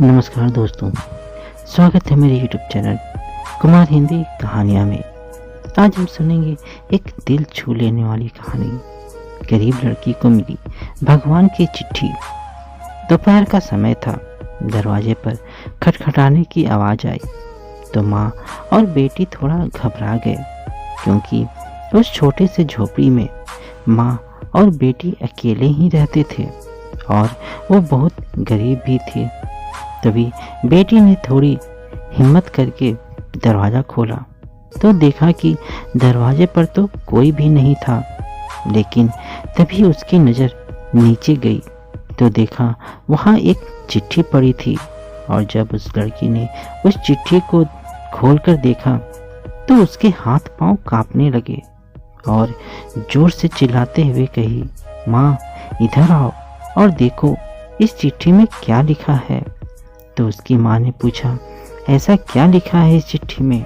नमस्कार दोस्तों, स्वागत है मेरे YouTube चैनल कुमार हिंदी कहानियाँ में। आज हम सुनेंगे एक दिल छू लेने वाली कहानी। गरीब लड़की को मिली भगवान की चिट्ठी। दोपहर का समय था। दरवाजे पर खटखटाने की आवाज़ आई तो माँ और बेटी थोड़ा घबरा गए, क्योंकि उस छोटे से झोपड़ी में माँ और बेटी अकेले ही रहते थे और वो बहुत गरीब भी थे। तभी बेटी ने थोड़ी हिम्मत करके दरवाज़ा खोला तो देखा कि दरवाजे पर तो कोई भी नहीं था। लेकिन तभी उसकी नज़र नीचे गई तो देखा वहाँ एक चिट्ठी पड़ी थी। और जब उस लड़की ने उस चिट्ठी को खोलकर देखा तो उसके हाथ पांव कांपने लगे और जोर से चिल्लाते हुए कही, माँ इधर आओ और देखो इस चिट्ठी में क्या लिखा है। तो उसकी माँ ने पूछा, ऐसा क्या लिखा है इस चिट्ठी में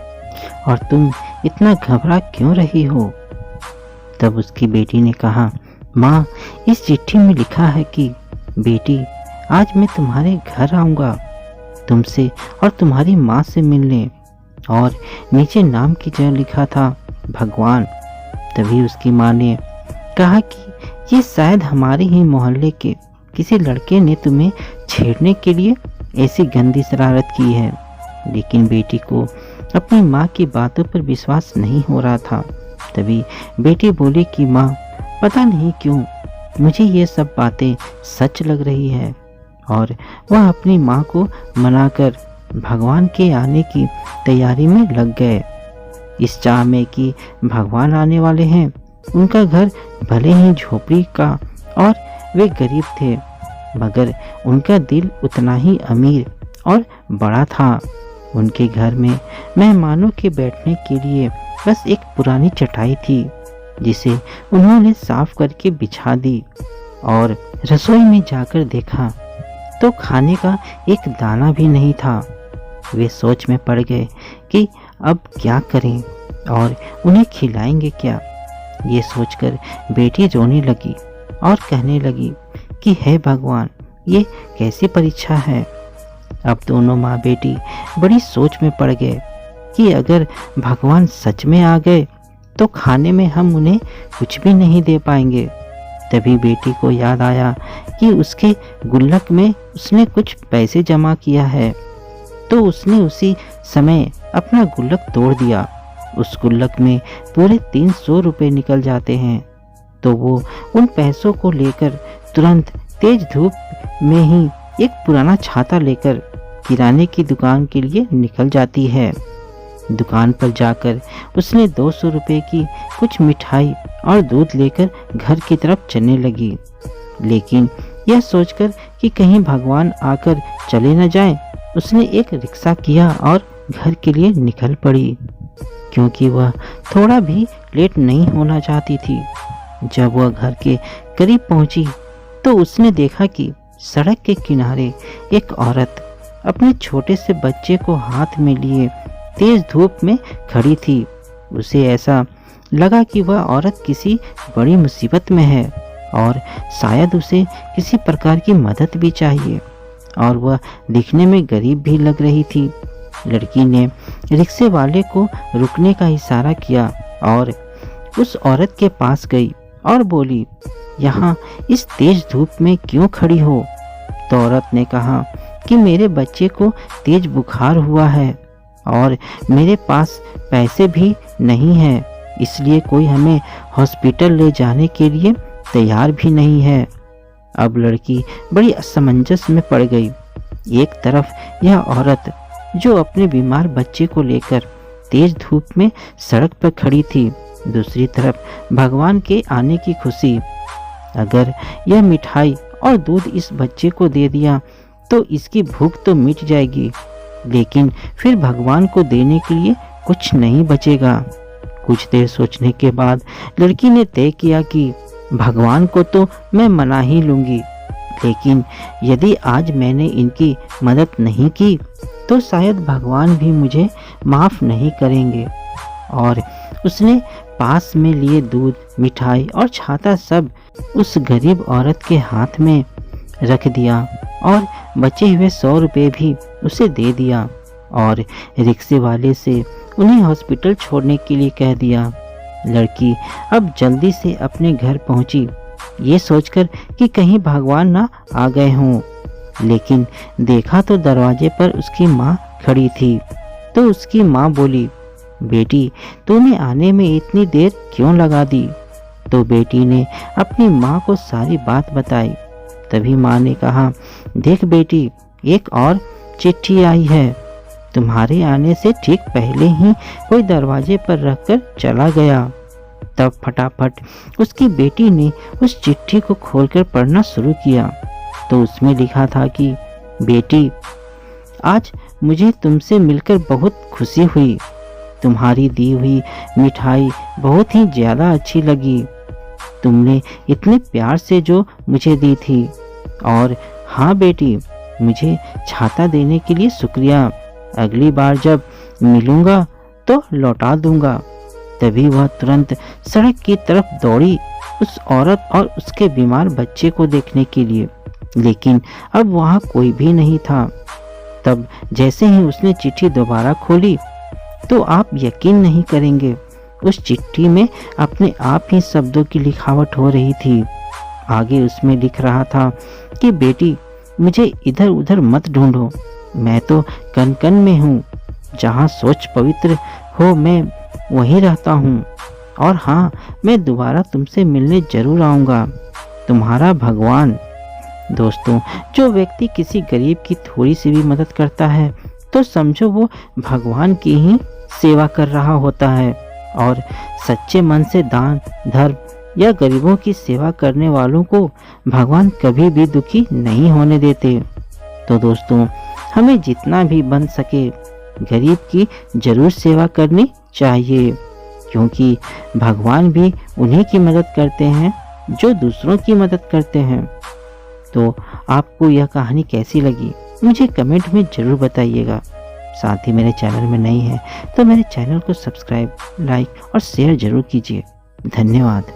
और तुम इतना घबरा क्यों रही हो। तब उसकी बेटी ने कहा, माँ इस चिट्ठी में लिखा है कि बेटी आज मैं तुम्हारे घर आऊँगा तुमसे और तुम्हारी माँ से मिलने, और नीचे नाम की जगह लिखा था भगवान। तभी उसकी माँ ने कहा कि ये शायद हमारे ही मोहल्ले के किसी लड़के ने तुम्हें छेड़ने के लिए ऐसी गंदी शरारत की है। लेकिन बेटी को अपनी माँ की बातों पर विश्वास नहीं हो रहा था। तभी बेटी बोली कि माँ पता नहीं क्यों मुझे ये सब बातें सच लग रही है। और वह अपनी माँ को मनाकर भगवान के आने की तैयारी में लग गए, इस चाह में कि भगवान आने वाले हैं। उनका घर भले ही झोपड़ी का और वे गरीब थे, मगर उनका दिल उतना ही अमीर और बड़ा था। उनके घर में मेहमानों के बैठने के लिए बस एक पुरानी चटाई थी, जिसे उन्होंने साफ करके बिछा दी। और रसोई में जाकर देखा तो खाने का एक दाना भी नहीं था। वे सोच में पड़ गए कि अब क्या करें और उन्हें खिलाएंगे क्या। ये सोचकर बेटी रोने लगी और कहने लगी कि हे भगवान, ये कैसी परीक्षा है। अब दोनों माँ बेटी बड़ी सोच में पड़ गए कि अगर भगवान सच में आ गए तो खाने में हम उन्हें कुछ भी नहीं दे पाएंगे। तभी बेटी को याद आया कि उसके गुल्लक में उसने कुछ पैसे जमा किया है, तो उसने उसी समय अपना गुल्लक तोड़ दिया। उस गुल्लक में पूरे 300 रुपये निकल जाते हैं। तो वो उन पैसों को लेकर तुरंत तेज धूप में ही एक पुराना छाता लेकर किराने की दुकान के लिए निकल जाती है। दुकान पर जाकर उसने 200 रुपये की कुछ मिठाई और दूध लेकर घर की तरफ चलने लगी। लेकिन यह सोचकर कि कहीं भगवान आकर चले न जाए, उसने एक रिक्शा किया और घर के लिए निकल पड़ी, क्योंकि वह थोड़ा भी लेट नहीं होना चाहती थी। जब वह घर के करीब पहुंची तो उसने देखा कि सड़क के किनारे एक औरत अपने छोटे से बच्चे को हाथ में लिए तेज धूप में खड़ी थी। उसे ऐसा लगा कि वह औरत किसी बड़ी मुसीबत में है और शायद उसे किसी प्रकार की मदद भी चाहिए, और वह दिखने में गरीब भी लग रही थी। लड़की ने रिक्शे वाले को रुकने का इशारा किया और उस औरत के पास गई और बोली, यहाँ इस तेज धूप में क्यों खड़ी हो। तो औरत ने कहा कि मेरे बच्चे को तेज बुखार हुआ है और मेरे पास पैसे भी नहीं है, इसलिए कोई हमें हॉस्पिटल ले जाने के लिए तैयार भी नहीं है। अब लड़की बड़ी असमंजस में पड़ गई। एक तरफ यह औरत जो अपने बीमार बच्चे को लेकर तेज धूप में सड़क पर खड़ी थी, दूसरी तरफ भगवान के आने की खुशी। अगर यह मिठाई और दूध इस बच्चे को दे दिया तो इसकी भूख तो मिट जाएगी, लेकिन फिर भगवान को देने के लिए कुछ नहीं बचेगा। कुछ देर सोचने के बाद लड़की ने तय किया कि भगवान को तो मैं मना ही लूँगी, लेकिन यदि आज मैंने इनकी मदद नहीं की तो शायद भगवान भी मुझे माफ़ नहीं करेंगे। और उसने पास में लिए दूध, मिठाई और छाता सब उस गरीब औरत के हाथ में रख दिया और बचे हुए 100 रुपये भी उसे दे दिया और रिक्शे वाले से उन्हें हॉस्पिटल छोड़ने के लिए कह दिया। लड़की अब जल्दी से अपने घर पहुंची, ये सोचकर कि कहीं भगवान ना आ गए हों, लेकिन देखा तो दरवाजे पर उसकी माँ खड़ी थी। तो उसकी माँ बोली, बेटी तूने आने में इतनी देर क्यों लगा दी? तो बेटी ने अपनी माँ को सारी बात बताई। तभी माँ ने कहा, देख बेटी, एक और चिट्ठी आई है। तुम्हारे आने से ठीक पहले ही कोई दरवाजे पर रखकर चला गया। तब फटाफट उसकी बेटी ने उस चिट्ठी को खोलकर पढ़ना शुरू किया। तो उसमें लिखा था कि बेटी, आज मुझे तुमसे मिलकर बहुत खुशी हुई। तुम्हारी दी हुई मिठाई बहुत ही ज़्यादा अच्छी लगी। तुमने इतने प्यार से जो मुझे दी थी। और हाँ बेटी, मुझे छाता देने के लिए शुक्रिया। अगली बार जब मिलूंगा तो लौटा दूंगा। तभी वह तुरंत सड़क की तरफ दौड़ी उस औरत और उसके बीमार बच्चे को देखने के लिए, लेकिन अब वहाँ कोई भी नहीं था। तब जैसे ही उसने चिट्ठी दोबारा खोली तो आप यकीन नहीं करेंगे, उस चिट्ठी में अपने आप ही शब्दों की लिखावट हो रही थी। आगे उसमें लिख रहा था कि बेटी, मुझे इधर उधर मत ढूंढो, मैं तो कन कन में हूँ। जहाँ सोच पवित्र हो मैं वहीं रहता हूँ। और हाँ, मैं दोबारा तुमसे मिलने जरूर आऊँगा। तुम्हारा भगवान। दोस्तों, जो व्यक्ति किसी गरीब की थोड़ी सी भी मदद करता है तो समझो वो भगवान की ही सेवा कर रहा होता है। और सच्चे मन से दान, धर्म या गरीबों की सेवा करने वालों को भगवान कभी भी दुखी नहीं होने देते। तो दोस्तों, हमें जितना भी बन सके गरीब की जरूर सेवा करनी चाहिए, क्योंकि भगवान भी उन्हीं की मदद करते हैं जो दूसरों की मदद करते हैं। तो आपको यह कहानी कैसी लगी मुझे कमेंट में ज़रूर बताइएगा। साथ ही मेरे चैनल में नए हैं तो मेरे चैनल को सब्सक्राइब, लाइक और शेयर ज़रूर कीजिए। धन्यवाद।